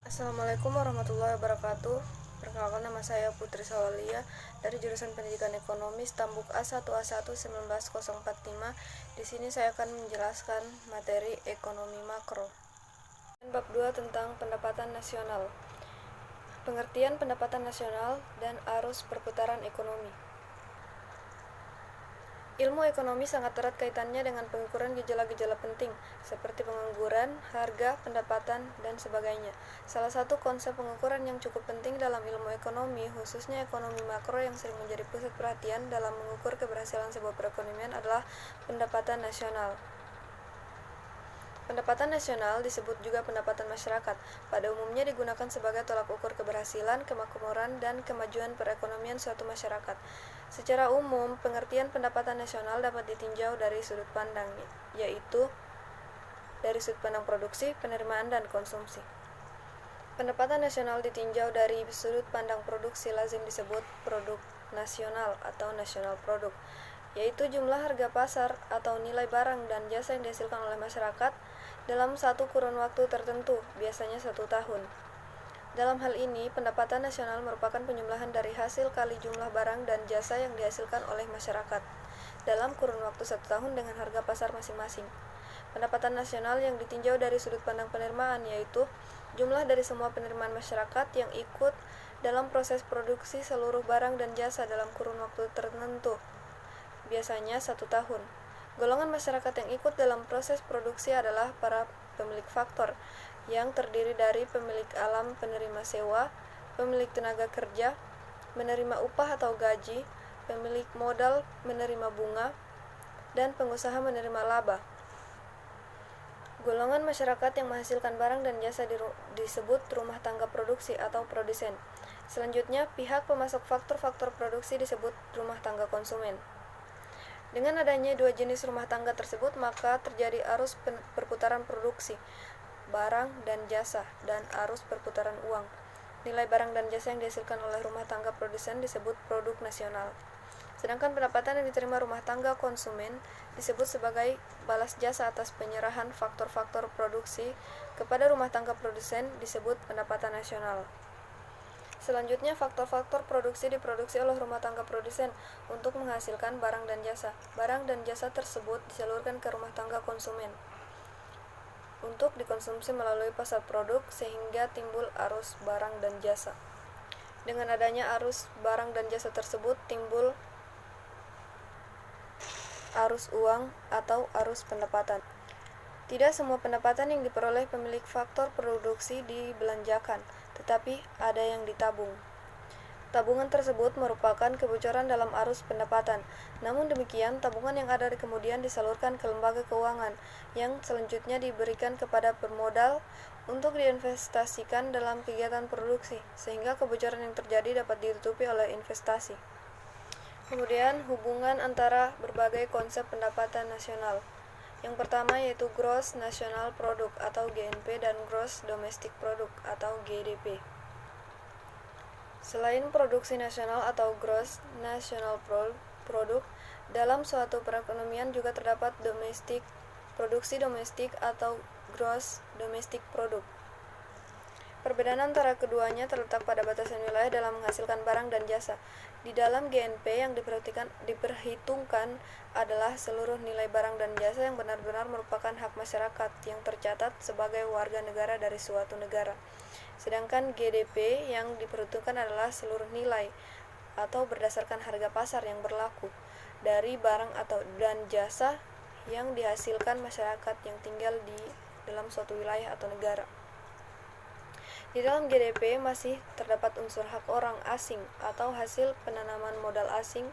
Assalamualaikum warahmatullahi wabarakatuh. Perkenalkan, nama saya Putri Sawalia dari jurusan Pendidikan Ekonomi Stambuk A1A1 19045. Di sini saya akan menjelaskan materi ekonomi makro. Bab 2 tentang pendapatan nasional. Pengertian pendapatan nasional dan arus perputaran ekonomi. Ilmu ekonomi sangat erat kaitannya dengan pengukuran gejala-gejala penting, seperti pengangguran, harga, pendapatan, dan sebagainya. Salah satu konsep pengukuran yang cukup penting dalam ilmu ekonomi, khususnya ekonomi makro yang sering menjadi pusat perhatian dalam mengukur keberhasilan sebuah perekonomian adalah pendapatan nasional. Pendapatan nasional disebut juga pendapatan masyarakat. Pada umumnya digunakan sebagai tolak ukur keberhasilan, kemakmuran, dan kemajuan perekonomian suatu masyarakat. Secara umum, pengertian pendapatan nasional dapat ditinjau dari sudut pandang, yaitu dari sudut pandang produksi, penerimaan, dan konsumsi. Pendapatan nasional ditinjau dari sudut pandang produksi lazim disebut produk nasional atau nasional produk, yaitu jumlah harga pasar atau nilai barang dan jasa yang dihasilkan oleh masyarakat dalam satu kurun waktu tertentu, biasanya 1 tahun. Dalam hal ini, pendapatan nasional merupakan penjumlahan dari hasil kali jumlah barang dan jasa yang dihasilkan oleh masyarakat dalam kurun waktu 1 tahun dengan harga pasar masing-masing. Pendapatan nasional yang ditinjau dari sudut pandang penerimaan yaitu jumlah dari semua penerimaan masyarakat yang ikut dalam proses produksi seluruh barang dan jasa dalam kurun waktu tertentu, biasanya 1 tahun. Golongan masyarakat yang ikut dalam proses produksi adalah para pemilik faktor, yang terdiri dari pemilik alam penerima sewa, pemilik tenaga kerja, menerima upah atau gaji, pemilik modal menerima bunga, dan pengusaha menerima laba. Golongan masyarakat yang menghasilkan barang dan jasa disebut rumah tangga produksi atau produsen. Selanjutnya, pihak pemasok faktor-faktor produksi disebut rumah tangga konsumen. Dengan adanya dua jenis rumah tangga tersebut, maka terjadi arus perputaran produksi, barang dan jasa, dan arus perputaran uang. Nilai barang dan jasa yang dihasilkan oleh rumah tangga produsen disebut produk nasional. Sedangkan pendapatan yang diterima rumah tangga konsumen disebut sebagai balas jasa atas penyerahan faktor-faktor produksi kepada rumah tangga produsen disebut pendapatan nasional. Selanjutnya, faktor-faktor produksi diproduksi oleh rumah tangga produsen untuk menghasilkan barang dan jasa. Barang dan jasa tersebut disalurkan ke rumah tangga konsumen untuk dikonsumsi melalui pasar produk sehingga timbul arus barang dan jasa. Dengan adanya arus barang dan jasa tersebut timbul arus uang atau arus pendapatan. Tidak semua pendapatan yang diperoleh pemilik faktor produksi dibelanjakan, tetapi ada yang ditabung. Tabungan tersebut merupakan kebocoran dalam arus pendapatan. Namun demikian, tabungan yang ada kemudian disalurkan ke lembaga keuangan, yang selanjutnya diberikan kepada pemodal untuk diinvestasikan dalam kegiatan produksi, sehingga kebocoran yang terjadi dapat ditutupi oleh investasi. Kemudian, hubungan antara berbagai konsep pendapatan nasional. Yang pertama yaitu Gross National Product atau GNP dan Gross Domestic Product atau GDP. Selain produksi nasional atau Gross National Product, dalam suatu perekonomian juga terdapat produksi domestik atau Gross Domestic Product. Perbedaan antara keduanya terletak pada batasan wilayah dalam menghasilkan barang dan jasa. Di dalam GNP yang diperhitungkan adalah seluruh nilai barang dan jasa yang benar-benar merupakan hak masyarakat yang tercatat sebagai warga negara dari suatu negara. Sedangkan GDP yang diperhitungkan adalah seluruh nilai atau berdasarkan harga pasar yang berlaku dari barang dan jasa yang dihasilkan masyarakat yang tinggal di dalam suatu wilayah atau negara. Di dalam GDP masih terdapat unsur hak orang asing atau hasil penanaman modal asing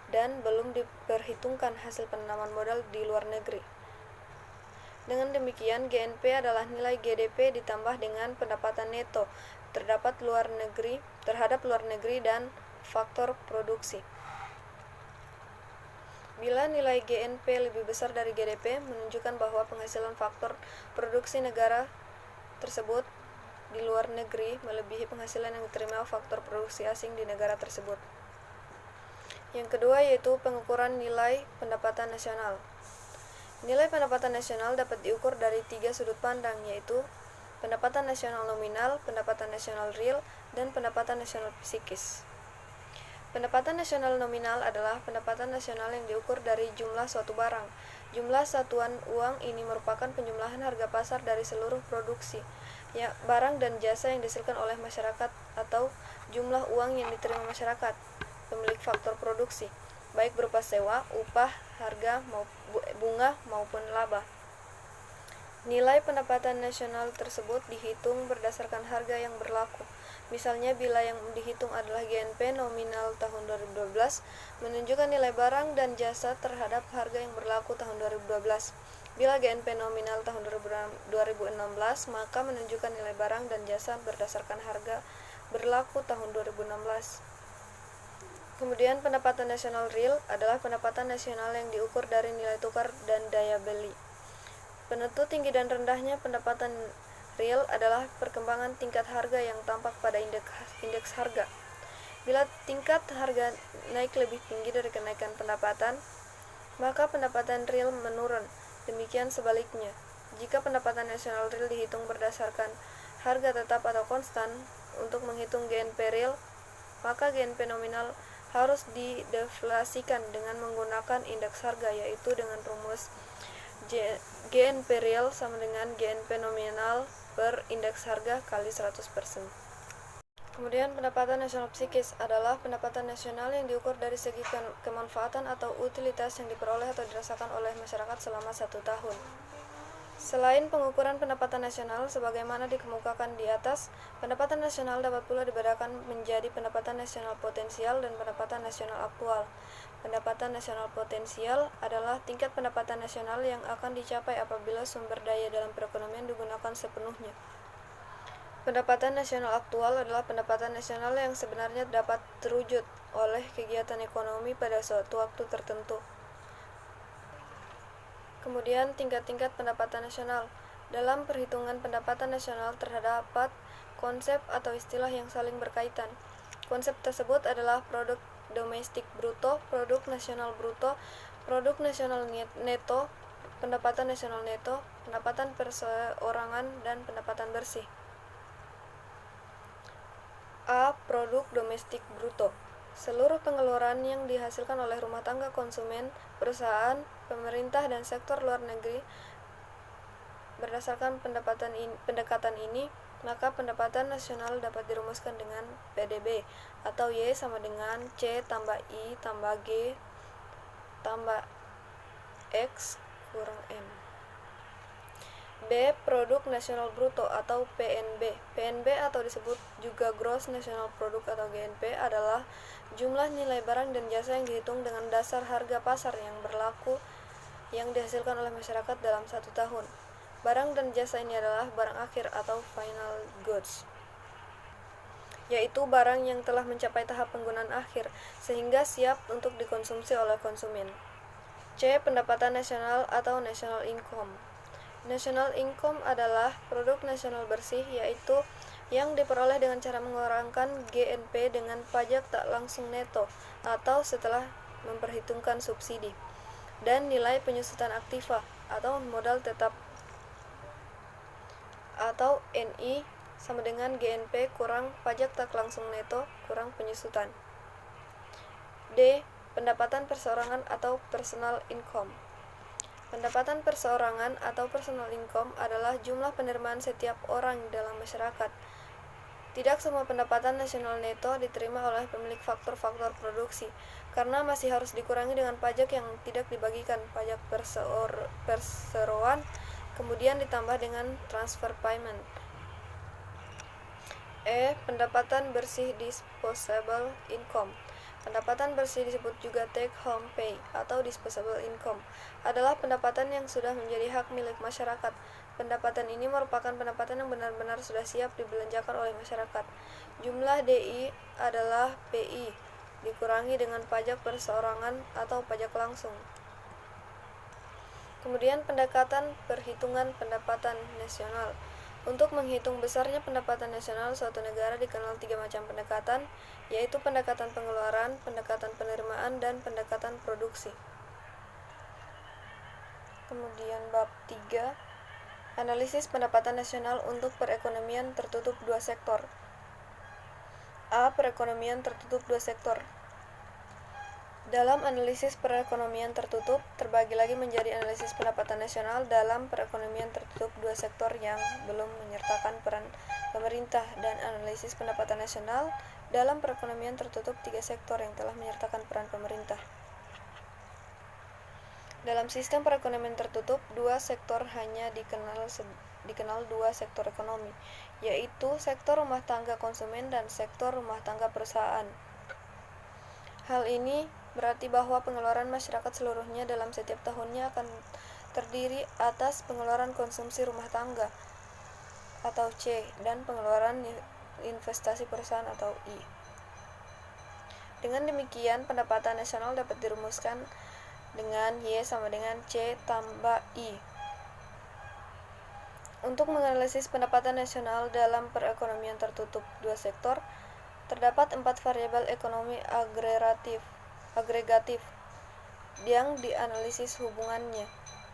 dan belum diperhitungkan hasil penanaman modal di luar negeri. Dengan demikian, GNP adalah nilai GDP ditambah dengan pendapatan neto terhadap luar negeri dan faktor produksi. Bila nilai GNP lebih besar dari GDP, menunjukkan bahwa penghasilan faktor produksi negara tersebut di luar negeri melebihi penghasilan yang diterima faktor produksi asing di negara tersebut. Yang kedua yaitu pengukuran nilai pendapatan nasional. Nilai pendapatan nasional dapat diukur dari 3 sudut pandang, yaitu pendapatan nasional nominal, pendapatan nasional real, dan pendapatan nasional psikis. Pendapatan nasional nominal adalah pendapatan nasional yang diukur dari jumlah suatu barang. Jumlah satuan uang ini merupakan penjumlahan harga pasar dari seluruh produksi, ya, barang dan jasa yang dihasilkan oleh masyarakat atau jumlah uang yang diterima masyarakat, pemilik faktor produksi, baik berupa sewa, upah, harga, bunga, maupun laba. Nilai pendapatan nasional tersebut dihitung berdasarkan harga yang berlaku. Misalnya, bila yang dihitung adalah GNP nominal tahun 2012, menunjukkan nilai barang dan jasa terhadap harga yang berlaku tahun 2012. Bila GNP nominal tahun 2016, maka menunjukkan nilai barang dan jasa berdasarkan harga berlaku tahun 2016. Kemudian, pendapatan nasional real adalah pendapatan nasional yang diukur dari nilai tukar dan daya beli. Penentu tinggi dan rendahnya pendapatan real adalah perkembangan tingkat harga yang tampak pada indeks harga. Bila tingkat harga naik lebih tinggi dari kenaikan pendapatan, maka pendapatan real menurun. Demikian sebaliknya. Jika pendapatan nasional real dihitung berdasarkan harga tetap atau konstan untuk menghitung GNP real, maka GNP nominal harus dideflasikan dengan menggunakan indeks harga, yaitu dengan rumus GNP real sama dengan GNP nominal per indeks harga kali 100%. Kemudian, pendapatan nasional psikis adalah pendapatan nasional yang diukur dari segi kemanfaatan atau utilitas yang diperoleh atau dirasakan oleh masyarakat selama 1 tahun. Selain pengukuran pendapatan nasional sebagaimana dikemukakan di atas, pendapatan nasional dapat pula dibedakan menjadi pendapatan nasional potensial dan pendapatan nasional aktual. Pendapatan nasional potensial adalah tingkat pendapatan nasional yang akan dicapai apabila sumber daya dalam perekonomian digunakan sepenuhnya. Pendapatan nasional aktual adalah pendapatan nasional yang sebenarnya dapat terwujud oleh kegiatan ekonomi pada suatu waktu tertentu. Kemudian, tingkat-tingkat pendapatan nasional. Dalam perhitungan pendapatan nasional terdapat konsep atau istilah yang saling berkaitan. Konsep tersebut adalah produk domestik bruto, produk nasional bruto, produk nasional neto, pendapatan nasional neto, pendapatan perseorangan, dan pendapatan bersih. A. Produk domestik bruto. Seluruh pengeluaran yang dihasilkan oleh rumah tangga, konsumen, perusahaan, pemerintah, dan sektor luar negeri berdasarkan pendekatan ini, maka pendapatan nasional dapat dirumuskan dengan PDB, atau Y sama dengan C tambah I tambah G tambah X kurang M. B. Produk nasional bruto atau PNB. PNB atau disebut juga Gross National Product atau GNP adalah jumlah nilai barang dan jasa yang dihitung dengan dasar harga pasar yang berlaku yang dihasilkan oleh masyarakat dalam 1 tahun. Barang dan jasa ini adalah barang akhir atau final goods, yaitu barang yang telah mencapai tahap penggunaan akhir sehingga siap untuk dikonsumsi oleh konsumen. C. Pendapatan nasional atau national income. National income adalah produk nasional bersih, yaitu yang diperoleh dengan cara mengurangkan GNP dengan pajak tak langsung neto atau setelah memperhitungkan subsidi, dan nilai penyusutan aktiva atau modal tetap atau NI sama dengan GNP kurang pajak tak langsung neto kurang penyusutan. D. Pendapatan perseorangan atau personal income. Pendapatan perseorangan atau personal income adalah jumlah penerimaan setiap orang dalam masyarakat. Tidak semua pendapatan nasional neto diterima oleh pemilik faktor-faktor produksi, karena masih harus dikurangi dengan pajak yang tidak dibagikan, pajak perseroan, kemudian ditambah dengan transfer payment. E. Pendapatan bersih disposable income. Pendapatan bersih disebut juga take home pay atau disposable income, adalah pendapatan yang sudah menjadi hak milik masyarakat. Pendapatan ini merupakan pendapatan yang benar-benar sudah siap dibelanjakan oleh masyarakat. Jumlah DI adalah PI dikurangi dengan pajak perseorangan atau pajak langsung. Kemudian, pendekatan perhitungan pendapatan nasional. Untuk menghitung besarnya pendapatan nasional suatu negara dikenal 3 macam pendekatan, yaitu pendekatan pengeluaran, pendekatan penerimaan, dan pendekatan produksi. Kemudian bab 3, Analisis pendapatan nasional untuk perekonomian tertutup dua sektor. A. Perekonomian tertutup dua sektor. Dalam analisis perekonomian tertutup, terbagi lagi menjadi analisis pendapatan nasional dalam perekonomian tertutup dua sektor yang belum menyertakan peran pemerintah, dan analisis pendapatan nasional dalam perekonomian tertutup tiga sektor yang telah menyertakan peran pemerintah. Dalam sistem perekonomian tertutup, dua sektor hanya dikenal dua sektor ekonomi, yaitu sektor rumah tangga konsumen dan sektor rumah tangga perusahaan. Hal ini berarti bahwa pengeluaran masyarakat seluruhnya dalam setiap tahunnya akan terdiri atas pengeluaran konsumsi rumah tangga atau C dan pengeluaran investasi perusahaan atau I. Dengan demikian, pendapatan nasional dapat dirumuskan dengan Y sama dengan C tambah I. Untuk menganalisis pendapatan nasional dalam perekonomian tertutup dua sektor, terdapat 4 variabel ekonomi agregatif yang dianalisis hubungannya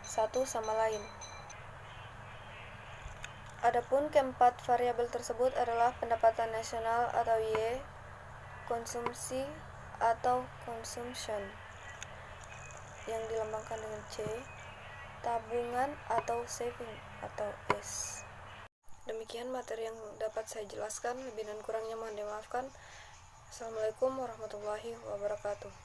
satu sama lain. Adapun keempat variabel tersebut adalah pendapatan nasional atau Y, konsumsi atau consumption yang dilambangkan dengan C, tabungan atau saving atau S. Demikian materi yang dapat saya jelaskan, lebih dan kurangnya mohon dimaafkan. Assalamualaikum warahmatullahi wabarakatuh.